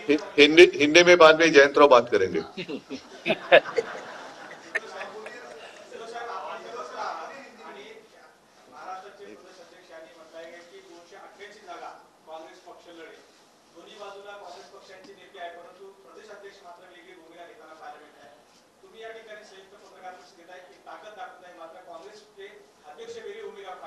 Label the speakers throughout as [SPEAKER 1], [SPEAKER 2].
[SPEAKER 1] हिंदी में बाद में जयंतराव बात करेंगे।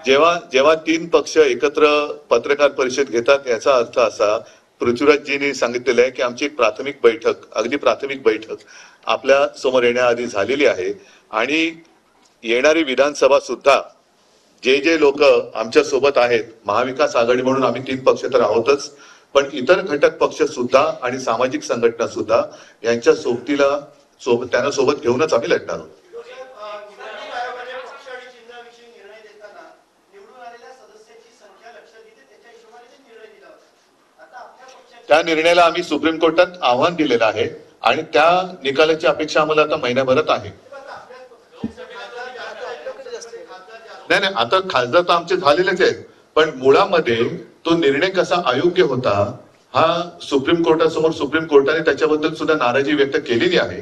[SPEAKER 1] जेव्हा जेव्हा तीन पक्ष एकत्र पत्रकार परिषद घेतात याचा अर्थ असा, पृथ्वीराजजींनी सांगितलेलं आहे की आमची एक प्राथमिक बैठक, अगदी प्राथमिक बैठक आपल्या समोर येण्याआधी झालेली आहे आणि येणारी विधानसभा सुद्धा जे जे लोक आमच्या सोबत आहेत, महाविकास आघाडी म्हणून आम्ही तीन पक्ष तर आहोतच, पण इतर घटक पक्ष सुद्धा आणि सामाजिक संघटना सुद्धा यांच्या त्यांना सोबत घेऊनच आम्ही लढणार आहोत। त्या निर्णयाला आम्ही सुप्रीम कोर्टात आव्हान दिलेलं आहे आणि त्या निकालाची अपेक्षा आम्हाला आता महिन्याभरात आहे। नाही, आता खासदार तर आमचे झालेलेच आहेत, पण मुळामध्ये तो निर्णय कसा अयोग्य होता हा सुप्रीम कोर्टासमोर सुप्रीम कोर्टाने त्याच्याबद्दल सुद्धा नाराजी व्यक्त केलेली आहे।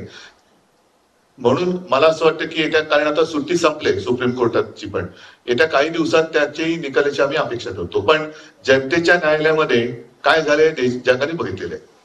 [SPEAKER 1] म्हणून मला असं वाटतं की येत्या, कारण आता सुट्टी संपले सुप्रीम कोर्टाची, पण येत्या काही दिवसात त्याची निकालाची आम्ही अपेक्षा करतो। पण जनतेच्या न्यायालयामध्ये काय झाले जगाने बघितलेले आहे।